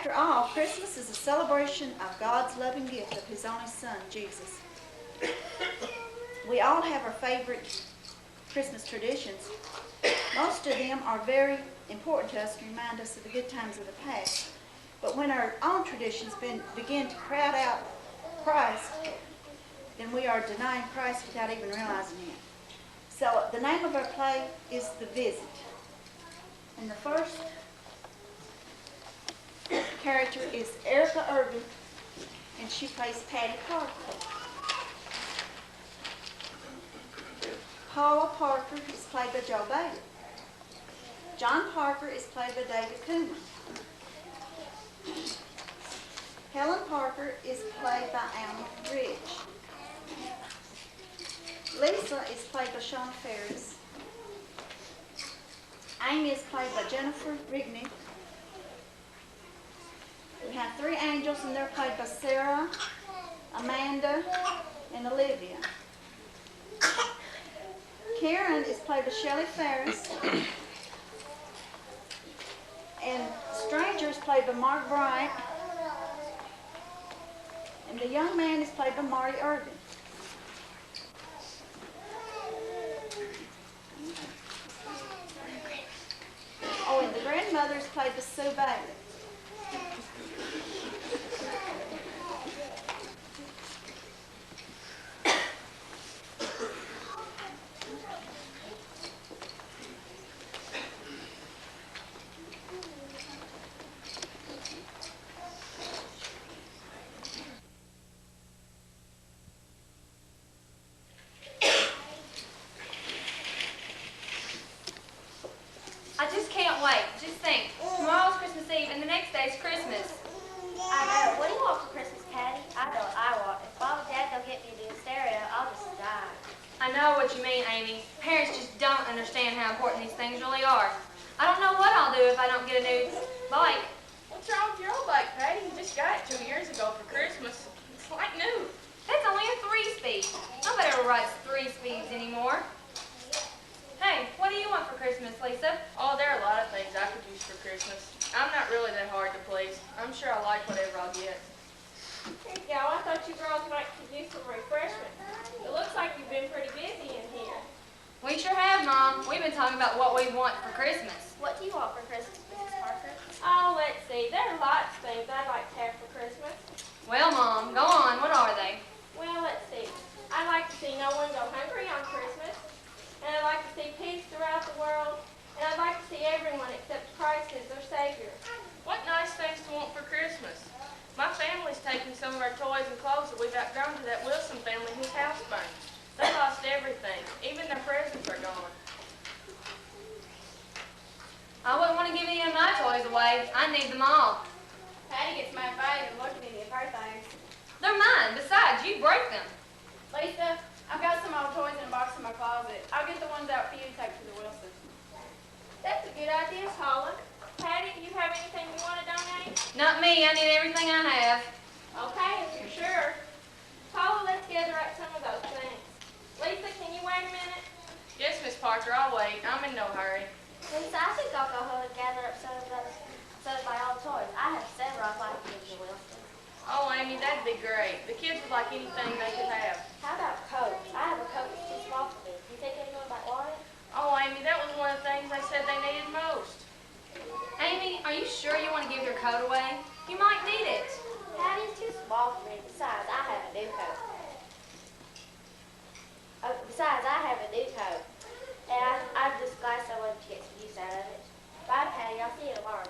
After all, Christmas is a celebration of God's loving gift of His only Son, Jesus. We all have our favorite Christmas traditions. Most of them are very important to us to remind us of the good times of the past. But when our own traditions begin to crowd out Christ, then we are denying Christ without even realizing it. So the name of our play is The Visit. And the first character is Erica Irvin, and she plays Patty Parker. Paula Parker is played by Joe Bailey. John Parker is played by David Coomer. Helen Parker is played by Alma Ridge. Lisa is played by Shauna Ferris. Amy is played by Jennifer Rigney. We have three angels, and they're played by Sarah, Amanda, and Olivia. Karen is played by Shelley Ferris. And Stranger is played by Mark Bryant. And the young man is played by Marty Irvin. Oh, and the grandmother is played by Sue Bailey. I just can't wait. Just think. Tomorrow's Christmas Eve and the next day's Christmas. I know. What do you want for Christmas, Patty? I know what I want. If Mom and Dad don't get me a new stereo, I'll just die. I know what you mean, Amy. Parents just don't understand how important these things really are. I don't know what I'll do if I don't get a new bike. What's wrong with your old bike, Patty? You just got it 2 years ago for Christmas. It's like new. That's only a 3-speed. Nobody ever rides 3 speeds anymore. Hey, what do you want for Christmas, Lisa? Oh, there are a lot of things I could use for Christmas. I'm not really that hard to please. I'm sure I like whatever I'll get. Hey, gal, I thought you girls might use some refreshment. It looks like you've been pretty busy in here. We sure have, Mom. We've been talking about what we want for Christmas. What do you want for Christmas, Mrs. Parker? Oh, let's see. There are lots of things I'd like to have for Christmas. Well, Mom, go on. What are they? Well, let's see. I'd like to see no one go hungry on Christmas. And I'd like to see peace throughout the world. And I'd like to see everyone accept Christ as their Savior. What nice things to want for Christmas. My family's taken some of our toys and clothes that we've outgrown to that Wilson family whose house burned. They lost everything. Even their presents are gone. I wouldn't want to give any of my toys away. I need them all. Patty gets mad at and looking at any of her things. They're mine. Besides, you break them. Lisa, I've got some old toys in a box in my closet. I'll get the ones out for you to take to the Wilsons. That's a good idea, Paula. Patty, do you have anything you want to donate? Not me. I need everything I have. Okay, if you're sure. Paula, let's gather up some of those things. Lisa, can you wait a minute? Yes, Miss Parker, I'll wait. I'm in no hurry. Lisa, I think I'll go home and gather up some of my old toys. I have several I'd like to give to Wilson. Oh, Amy, that'd be great. The kids would like anything they could have. How about coats? I have a coat that's too small for me. Do you think anyone might want it? Oh, Amy, that was one of the things they said they needed most. Amy, are you sure you want to give your coat away? You might need it. Patty's too small for me. Besides, I have a new coat. And I'm just glad someone gets some use out of it. Bye, Patty. I'll see you tomorrow.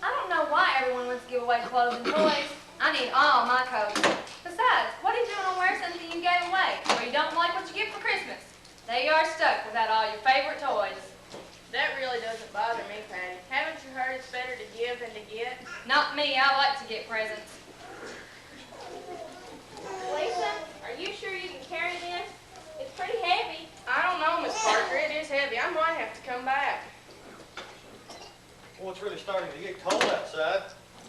I don't know why everyone wants to give away clothes and toys. I need all my coats. Besides, what are you doing to wear something you gave away, or you don't like what you get for Christmas? There you are stuck without all your favorite toys. That really doesn't bother me, Patty. Haven't you heard it's better to give than to get? Not me. I like to get presents. Lisa, are you sure you can carry this? It's pretty heavy. I don't know, Miss Parker. It is heavy. I might have to come back. Well, it's really starting to get cold outside.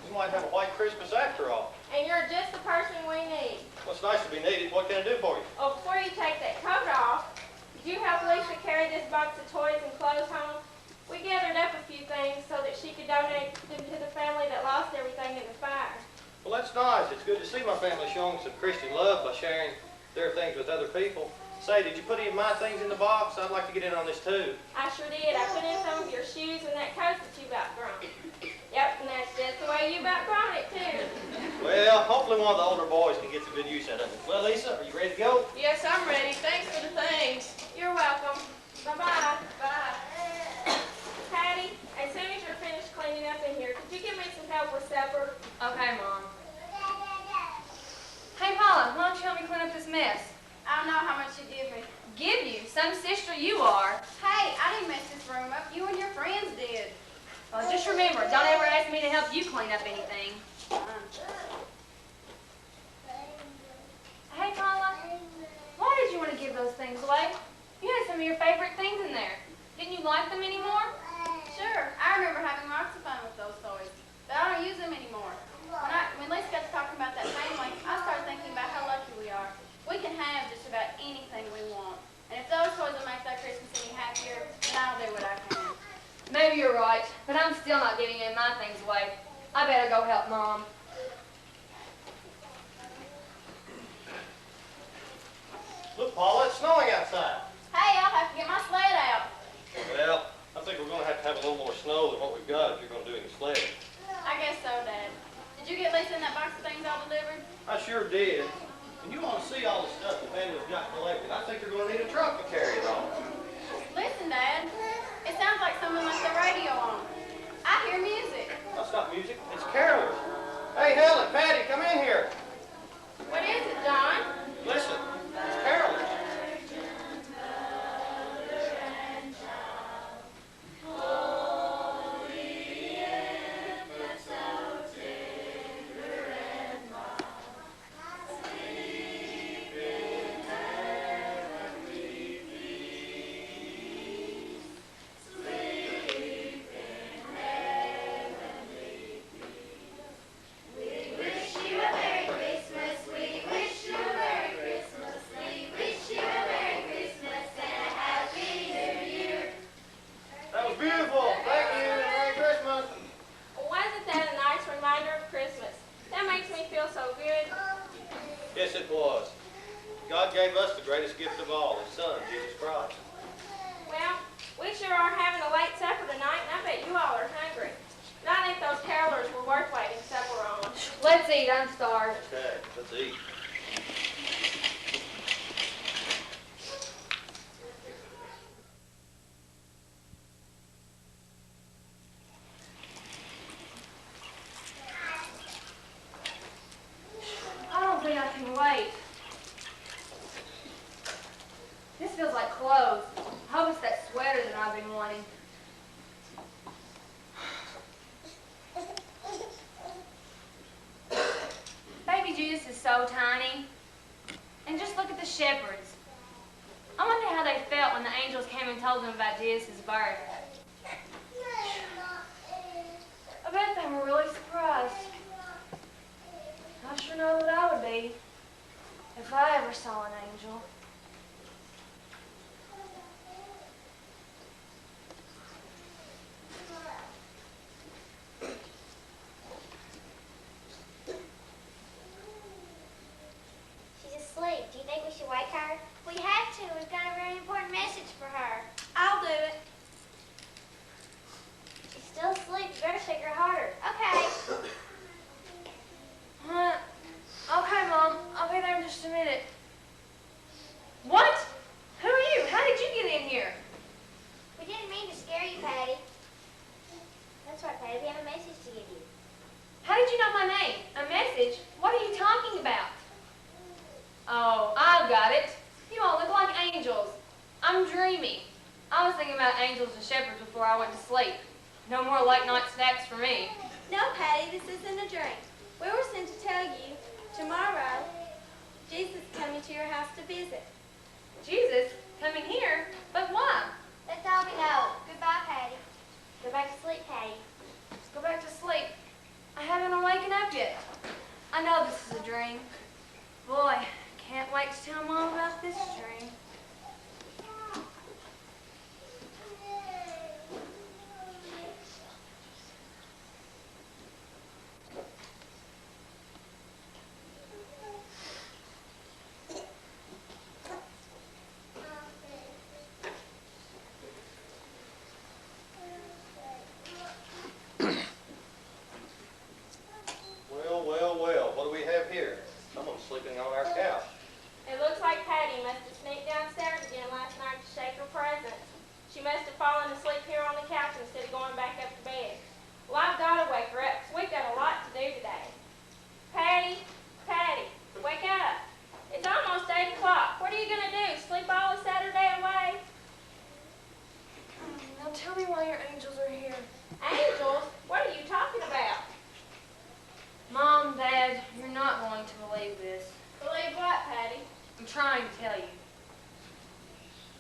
We might have a white Christmas after all. And you're just the person we need. Well, it's nice to be needed. What can I do for you? Oh, before you take that coat off, could you help Lisa carry this box of toys and clothes home? We gathered up a few things That's nice. It's good to see my family showing some Christian love by sharing their things with other people. Say, did you put any of my things in the box? I'd like to get in on this too. I sure did. I put in some of your shoes and that coat that you've outgrown. Yep, and that's just the way you've outgrown it too. Well, hopefully one of the older boys can get some good use out of it. Well, Lisa, are you ready to go? Yes, I'm ready. Thanks for the things. You're welcome. Bye-bye. Bye. Patty, as soon as you're finished cleaning up in here, could you give me some help with supper? Okay, Mom. Hey, Paula, why don't you help me clean up this mess? I don't know how much you give me. Give you? Some sister you are. Hey, I didn't mess this room up. You and your friends did. Well, just remember, don't ever ask me to help you clean up anything. Hey, Paula, why did you want to give those things away? You had some of your favorite things in there. Didn't you like them anymore? Sure, I remember having lots of fun with those toys, but I don't use them anymore. When Lisa got to talking about that family, I started thinking about how lucky we are. We can have just about anything we want. And if those toys will make that Christmas any happier, then I'll do what I can. Maybe you're right, but I'm still not giving any of my things away. I better go help Mom. Look, Paula, it's snowing outside. Hey, I'll have to get my sled out. Well, I think we're going to have a little more snow than what we've got if you're going to do any sledding. I guess so, Dad. Did you get Lisa in that box of things all delivered? I sure did. And you want to see all the stuff the family's got collected. I think you're going to need a truck to carry it all. Listen, Dad. It sounds like someone left the radio on. I hear music. That's not music. It's carolers. Hey, Helen, Patty, come in here. What is it, John? Listen, it's carolers. Yes, it was. God gave us the greatest gift of all, His Son, Jesus Christ. Well, we sure are having a late supper tonight, and I bet you all are hungry. And I think those carolers were worth waiting supper on. Let's eat. I'm starved. Okay, let's eat. I don't think I can wait. This feels like clothes. I hope it's that sweater that I've been wanting. Baby Jesus is so tiny. And just look at the shepherds. I wonder how they felt when the angels came and told them about Jesus' birth. I bet they were really surprised. I sure know what I would be if I ever saw an angel. She's asleep. Do you think we should wake her? We have to. We've got a very important message for her. I'll do it. She's still asleep. You better shake her harder. Okay. Okay, Mom. I'll be there in just a minute. What? Who are you? How did you get in here? We didn't mean to scare you, Patty. That's right, Patty. We have a message to give you. How did you know my name? A message? What are you talking about? Oh, I've got it. You all look like angels. I'm dreaming. I was thinking about angels and shepherds before I went to sleep. No more late night snacks for me. No, Patty, this isn't a dream. We were sent to tell you tomorrow Jesus is coming to your house to visit. Jesus? Coming here? But why? That's all we know. Goodbye, Patty. Go back to sleep, Patty. Let's go back to sleep. I haven't awakened up yet. I know this is a dream. Boy, can't wait to tell Mom about this dream. Angels? What are you talking about? Mom, Dad, you're not going to believe this. Believe what, Patty? I'm trying to tell you.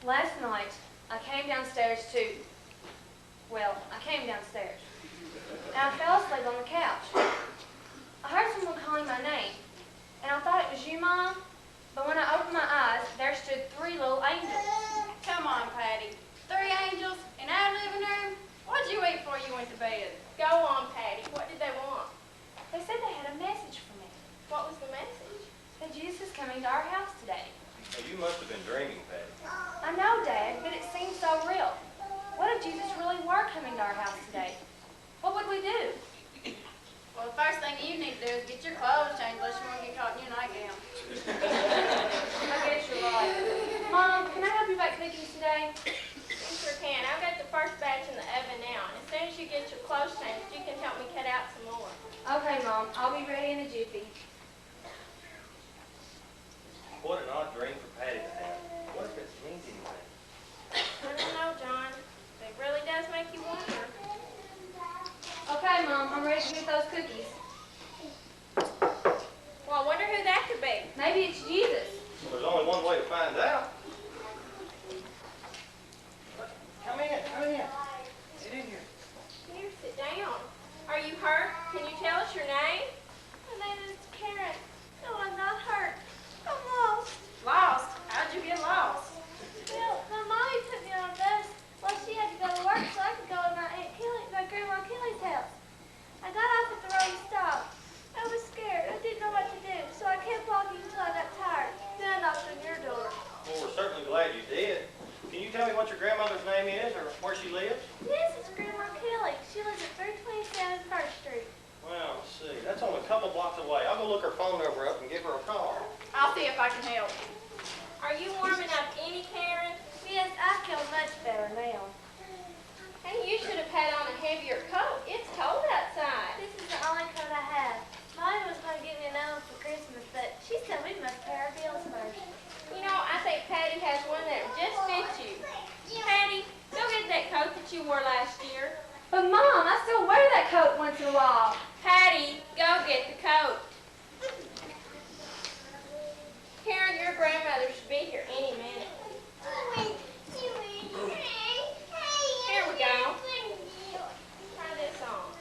Last night, I came downstairs I came downstairs. And I fell asleep on the couch. I heard someone calling my name, and I thought it was you, Mom. But when I opened my eyes, there stood 3 little angels. Come on, Patty. 3 angels in our living room? What'd you eat before you went to bed? Go on, Patty. What did they want? They said they had a message for me. What was the message? That Jesus is coming to our house today. Now, you must have been dreaming, Patty. I know, Dad, but it seems so real. What if Jesus really were coming to our house today? What would we do? Well, the first thing you need to do is get your clothes changed unless you want to get caught in your nightgown. I guess you're right. Mom, can I help you bake cookies today? You sure can. I've got the first batch in the oven now. And as soon as you get your clothes changed, you can help me cut out some more. Okay, Mom. I'll be ready in a jiffy. What an odd dream for Patty to have. What if it means anything? I don't know, John. It really does make you wonder. Okay, Mom. I'm ready to get those cookies. Well, I wonder who that could be. Maybe it's Jesus. Well, there's only one way to find out. Come in, come in. Get in here. Here, sit down. Are you hurt? Can you tell us your name? My name is Karen. No, I'm not hurt. I'm lost. Lost? How'd you get lost? Well, my mommy put me on a bus. Well, she had to go to work so I could go to my Grandma Kelly's house. I got off at the wrong stop. I was scared. I didn't know what to do, so I kept walking until I got tired. Then I knocked on your door. Well, we're certainly glad you did. Can you tell me what your grandmother's name is or where she lives? Yes, it's Grandma Kelly. She lives at 327 First Street. Well, let's see. That's only a couple blocks away. I'll go look her phone number up and give her a call. I'll see if I can help. Are you warming up any, Karen? Yes, I feel much better now. Hey, you should have had on a heavier coat. It's cold outside. This is the only coat I have. Mommy was going to give me another for Christmas, but she said we must pay our bills first. You know, I think Patty has one that just fits you. Patty, go get that coat that you wore last year. But Mom, I still wear that coat once in a while. Patty, go get the coat. Karen, your grandmother should be here any minute. Here we go. Try this on.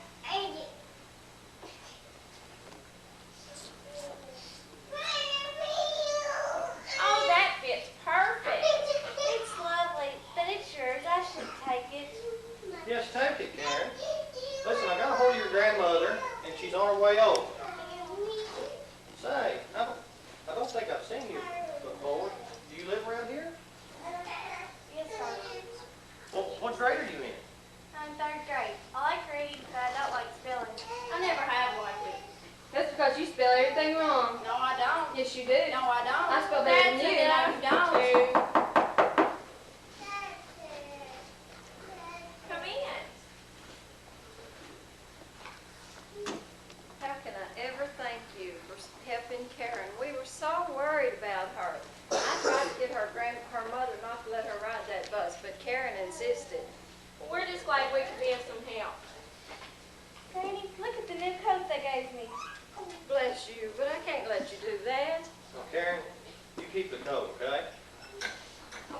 Oh, that fits perfect. It's lovely, but it's yours. I should take it. Yes, take it, Karen. Listen, I got a hold of your grandmother, and she's on her way over. Say, I don't think I've seen you before. Do you live around here? Yes, sir. Well, what grade are you in? I'm 3rd grade. I like reading, but I don't like spelling. I never have liked it. That's because you spell everything wrong. No, I don't. Yes, you do. No, I don't. I spell better than That's you. enough. Don't. Come in. How can I ever thank you for helping Karen? We were so worried about her. I tried to get her mother not to let her ride that bus, but Karen insisted. Well, we're just glad we could be of some help. Granny, look at the new coat they gave me. Bless you, but I can't let you do that. Well, Karen, you keep the coat, okay?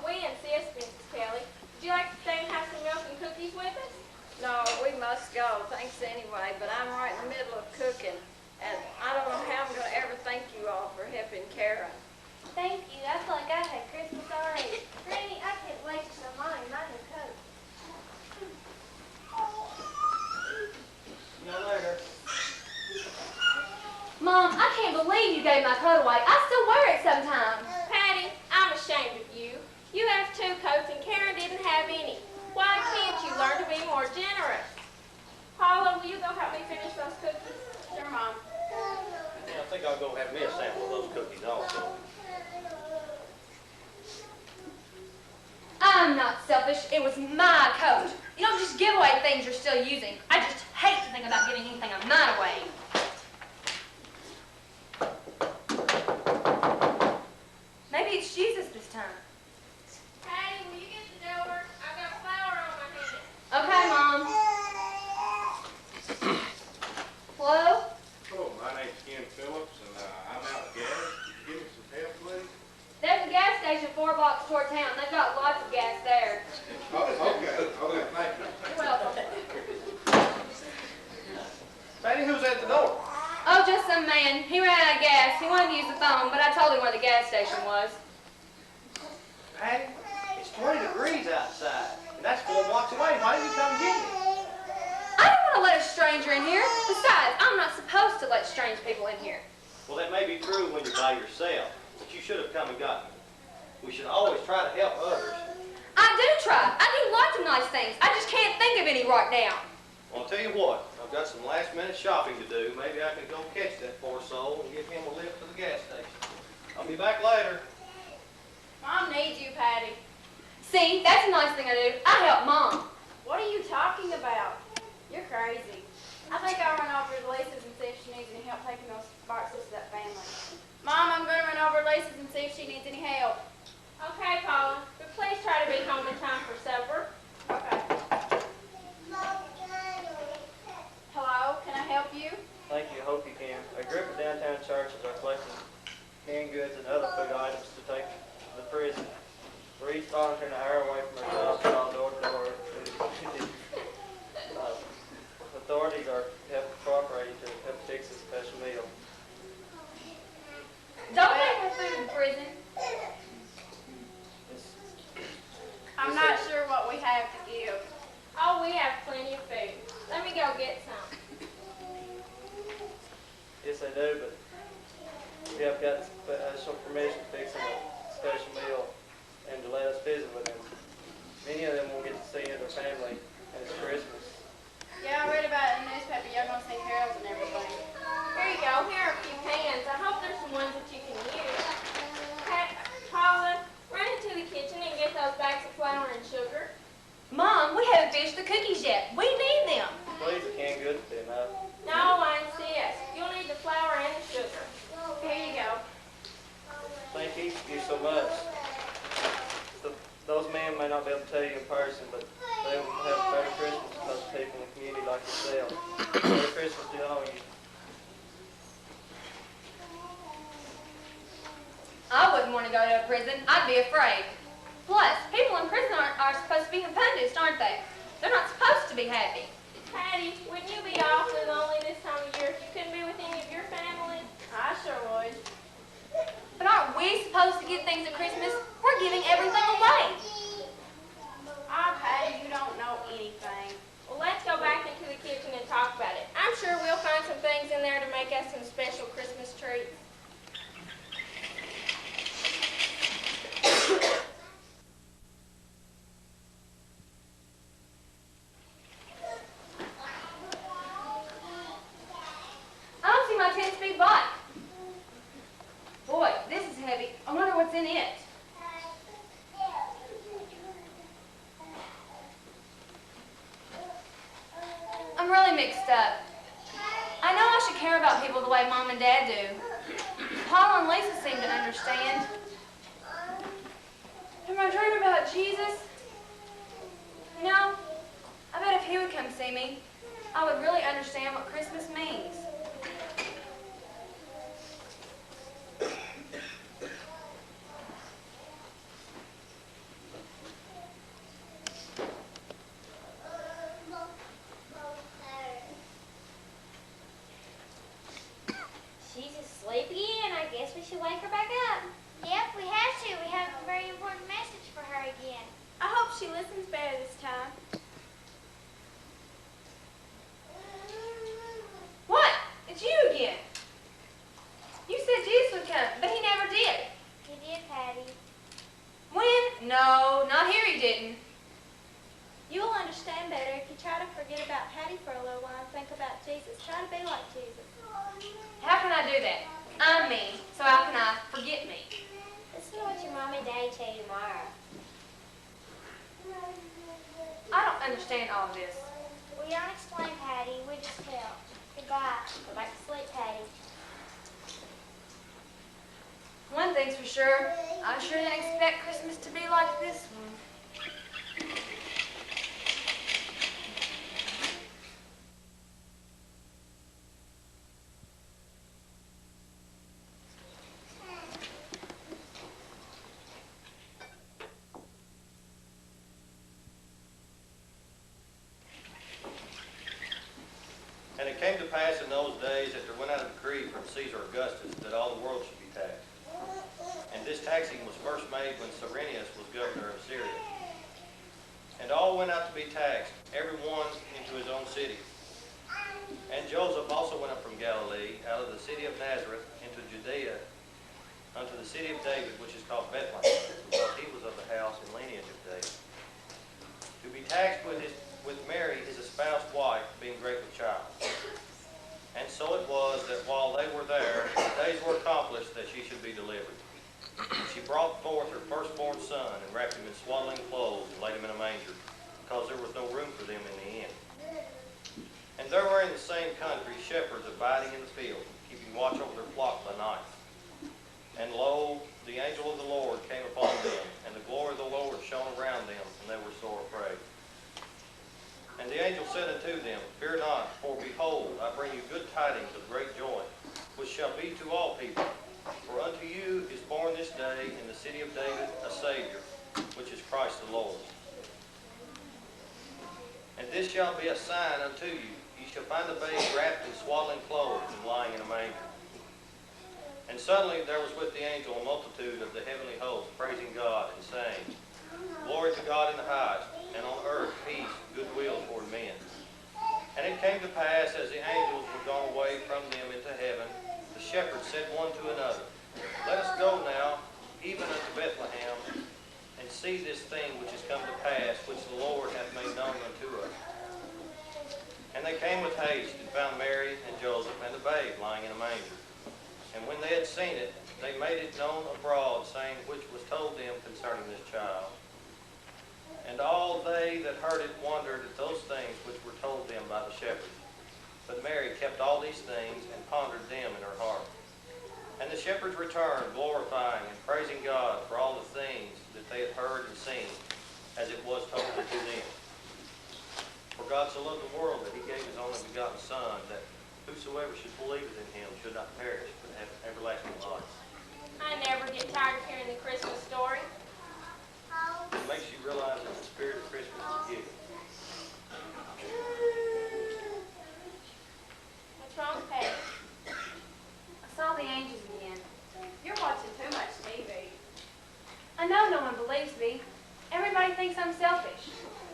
We insist, Mrs. Kelly. Would you like to stay and have some milk and cookies with us? No, we must go. Thanks anyway, but I'm right in the middle of cooking, and I don't know how I'm going to ever thank you all for helping Karen. Thank you. I feel like I've had Christmas already. Granny, I can't wait to show Mommy my new coat. See you later. Mom, I can't believe you gave my coat away. I still wear it sometimes. Patty, I'm ashamed of you. You have 2 coats and Karen didn't have any. Why can't you learn to be more generous? Paula, will you go help me finish those cookies? Sure, Mom. Yeah, I think I'll go have me a sample of those cookies also. I'm not selfish. It was my coat. You don't just give away things you're still using. I just hate to think about giving anything of mine away. Maybe it's Jesus this time. Patty, will you get the door? I've got flour on my hands. Okay, Mom. blocks toward town. They've got lots of gas there. Oh, okay, thank you. You're welcome. Patty, who's at the door? Oh, just some man. He ran out of gas. He wanted to use the phone, but I told him where the gas station was. Patty, it's 20 degrees outside, and that's 4 blocks away. Why didn't you come get me? I don't want to let a stranger in here. Besides, I'm not supposed to let strange people in here. Well, that may be true when you're by yourself, but you should have come and got me. We should always try to help others. I do try. I do lots of nice things. I just can't think of any right now. Well, I'll tell you what, I've got some last-minute shopping to do. Maybe I can go catch that poor soul and give him a lift to the gas station. I'll be back later. Mom needs you, Patty. See, that's a nice thing I do. I help Mom. What are you talking about? You're crazy. I think I'll run over to Lisa's and see if she needs any help taking those boxes to that family. Mom, I'm going to run over to Lisa's and see if she needs any help. Okay, Paula, but please try to be home in time for supper. Okay. Hello, can I help you? Thank you. Hope you can. A group of downtown churches are collecting canned goods and other food items to take to the prison. We're each volunteering an hour away from our jobs, all door to door. Authorities are cooperating to help fix this special meal. Don't make her food in prison. I'm not sure what we have to give. Oh, we have plenty of food. Let me go get some. Yes, they do, but we have got special permission to fix them a special meal and to let us visit with them. Many of them will get to see their family, and it's Christmas. Yeah, I read about it in the newspaper. Y'all gonna sing carols and everything. Here you go. Here are a few pans. I hope there's some ones that you can use. Hey, Paula, run into the kitchen and get those bags of flour and sugar. Mom, we haven't finished the cookies yet. We need them. Please, the canned goods will be enough. No, I insist. You'll need the flour and the sugar. Here you go. Thank each of you so much. Those men may not be able to tell you in person, but they will have a better Christmas because of people in the community like yourself. Merry Christmas to all of you. I wouldn't want to go to a prison. I'd be afraid. Plus, people in prison are supposed to be punished, aren't they? They're not supposed to be happy. Patty, wouldn't you be awfully lonely this time of year if you couldn't be with any of your family? I sure would. But aren't we supposed to get things at Christmas? We're giving everything away. Patty, you don't know anything. Well, let's go back into the kitchen and talk about it. I'm sure we'll find some things in there to make us some special Christmas treats. I don't see my 10-speed bike. Boy, this is heavy. I wonder what's in it. I'm really mixed up. I know I should care about people the way Mom and Dad do. Paula and Lisa seem to understand. Am I dreaming about Jesus? You know, I bet if he would come see me, I would really understand what Christmas means. She's asleep again. I guess we should wake her back up. Yep, we have to. We have a very important message for her again. I hope she listens better this time. What? It's you again. You said Jesus would come, but he never did. He did, Patty. When? No, not here he didn't. You'll understand better if you try to forget about Patty for a little while and think about Jesus. Try to be like Jesus. How can I do that? I'm me, so how can I forget me? Listen to what your mom and daddy tell you tomorrow. I don't understand all this. We don't explain, Patty. We just tell. Goodbye. Go back to sleep, Patty. One thing's for sure, I sure didn't expect Christmas to be like this one. in those days that there went out a decree from Caesar Augustus that all the world should be taxed. And this taxing was first made when Cyrenius was governor of Syria. And all went out to be taxed, every one into his own city. And Joseph also went up from Galilee, out of the city of Nazareth, into Judea, unto the city of David, which is called Bethlehem, because he was of the house and lineage of David, to be taxed with Mary, his espoused wife, being great with child. And so it was that while they were there, the days were accomplished that she should be delivered. She brought forth her firstborn son, and wrapped him in swaddling clothes, and laid him in a manger, because there was no room for them in the inn. And there were in the same country shepherds abiding in the field, keeping watch over their flock by night. And lo, the angel of the Lord came upon them, and the glory of the Lord shone around them, and they were sore afraid. And the angel said unto them, Fear not, for behold, I bring you good tidings of great joy, which shall be to all people. For unto you is born this day in the city of David a Savior, which is Christ the Lord. And this shall be a sign unto you. Ye shall find the babe wrapped in swaddling clothes, and lying in a manger. And suddenly there was with the angel a multitude of the heavenly host, praising God, and saying, Glory to God in the highest, and on earth peace, goodwill toward men. And it came to pass, as the angels were gone away from them into heaven, the shepherds said one to another, Let us go now, even unto Bethlehem, and see this thing which is come to pass, which the Lord hath made known unto us. And they came with haste, and found Mary and Joseph and the babe lying in a manger. And when they had seen it, they made it known abroad, saying which was told them concerning this child. And all they that heard it wondered at those things which were told them by the shepherds. But Mary kept all these things, and pondered them in her heart. And the shepherds returned, glorifying and praising God for all the things that they had heard and seen, as it was told unto them. For God so loved the world that he gave his only begotten Son, that whosoever should believe in him should not perish, but have everlasting life. I never get tired of hearing the Christmas story. It makes you realize that the spirit of Christmas is giving. What's wrong, Patty? I saw the angels again. You're watching too much TV. I know no one believes me. Everybody thinks I'm selfish.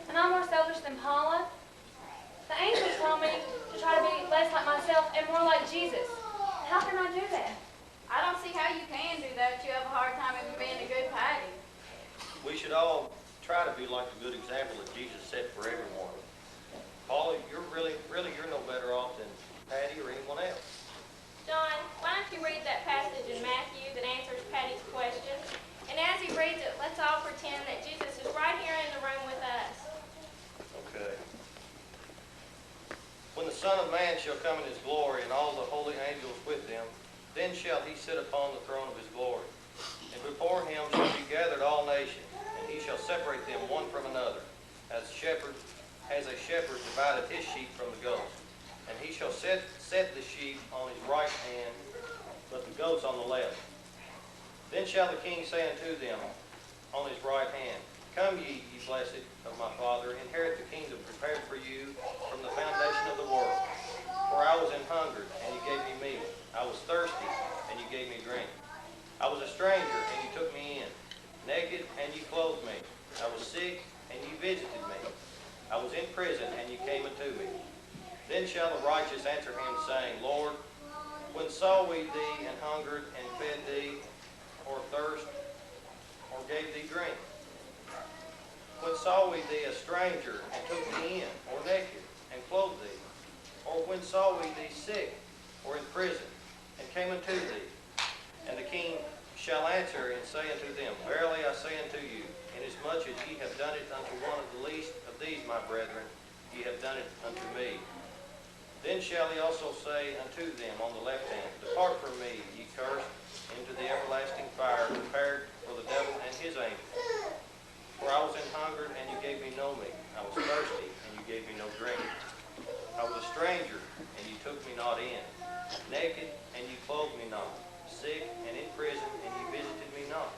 And I'm more selfish than Paula. The angels told me to try to be less like myself and more like Jesus. How can I do that? I don't see how you can do that. You have a hard time even being a good Patty. We should all try to be like the good example that Jesus set for everyone. Paula, you're you're no better off than Patty or anyone else. John, why don't you read that passage in Matthew that answers Patty's question? And as he reads it, let's all pretend that Jesus is right here in the room with us. Okay. When the Son of Man shall come in his glory, and all the holy angels with him, then shall he sit upon the throne of his glory. And before him shall be gathered all nations, and he shall separate them one from another, as a shepherd divideth his sheep from the goats. And he shall set the sheep on his right hand, but the goats on the left. Then shall the king say unto them on his right hand, Come ye, ye blessed of my Father, inherit the kingdom prepared for you from the foundation of the world. For I was an hungered, and you gave me meat. I was thirsty, and you gave me drink. I was a stranger, and you took me in. Naked, and you clothed me. I was sick, and you visited me. I was in prison, and you came unto me. Then shall the righteous answer him, saying, Lord, when saw we thee and hungered, and fed thee, or thirst, or gave thee drink? When saw we thee a stranger, and took thee in, or naked, and clothed thee? Or when saw we thee sick, or in prison, and came unto thee? And the king shall answer and say unto them, Verily I say unto you, inasmuch as ye have done it unto one of the least of these my brethren, ye have done it unto me. Then shall he also say unto them on the left hand, Depart from me, ye cursed, into the everlasting fire prepared for the devil and his angels. For I was an hungered, and you gave me no meat. I was thirsty, and you gave me no drink. I was a stranger, and you took me not in. Naked, and you clothed me not. Sick, and in prison, and you visited me not.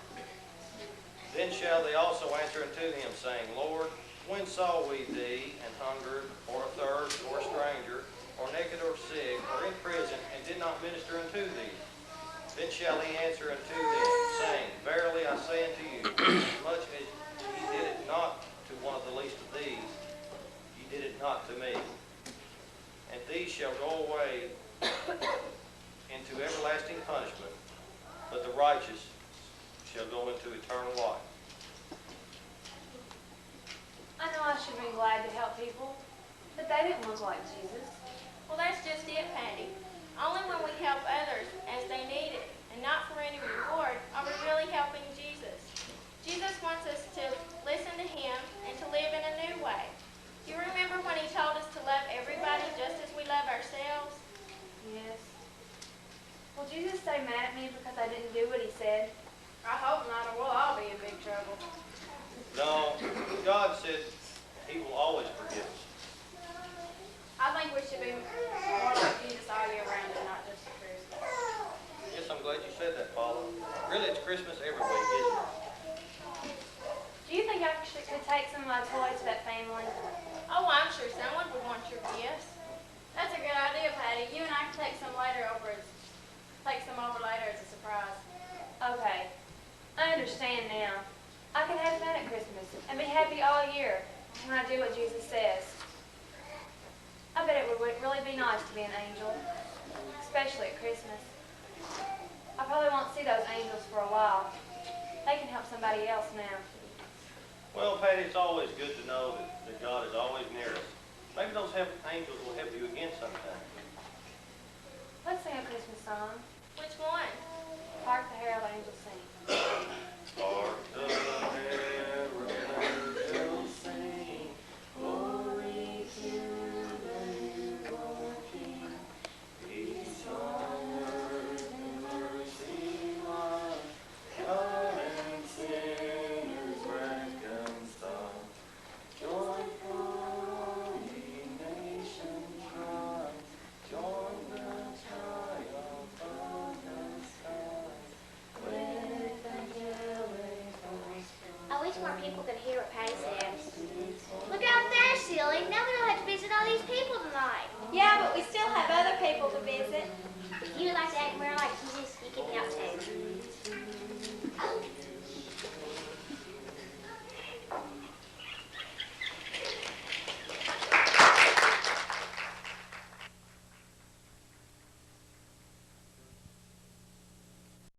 Then shall they also answer unto him, saying, Lord, when saw we thee an hungered, or athirst, or a stranger, or naked, or sick, or in minister unto thee? Then shall he answer unto them, saying, Verily I say unto you, as much as ye did it not to one of the least of these, ye did it not to me. And these shall go away into everlasting punishment, but the righteous shall go into eternal life. I know I should be glad to help people, but they didn't look like Jesus. Well, that's just it, Patty. Only when we help others as they need it, and not for any reward, are we really helping Jesus. Jesus wants us to listen to him and to live in a new way. You remember when he told us to love everybody just as we love ourselves? Yes. Will Jesus stay mad at me because I didn't do what he said? I hope not, or we'll all be in big trouble. No, God said he will always forgive us. I think we should be more like Jesus all year round and not just at Christmas. Yes, I'm glad you said that, Paula. Really, it's Christmas every week, isn't it? Do you think I could take some of my toys to that family? Oh, I'm sure someone would want your gifts. That's a good idea, Patty. You and I can take some over later as a surprise. Okay. I understand now. I can have fun at Christmas and be happy all year when I do what Jesus says. I bet it would really be nice to be an angel, especially at Christmas. I probably won't see those angels for a while. They can help somebody else now. Well, Patty, it's always good to know that God is always near us. Maybe those angels will help you again sometime. Let's sing a Christmas song. Which one? Hark the Herald Angels Sing. Hark the herald angels sing, glory to the newborn King. Peace on earth and mercy on, God and sinners reconciled. Joyful ye nations rise, join the triumph of the skies. With angelic hosts. I wish more people could hear what Patty says. Look out there, silly. Now we don't have to visit all these people tonight. Yeah, but we still have other people to visit. If you would like to act more like Jesus, you can help too.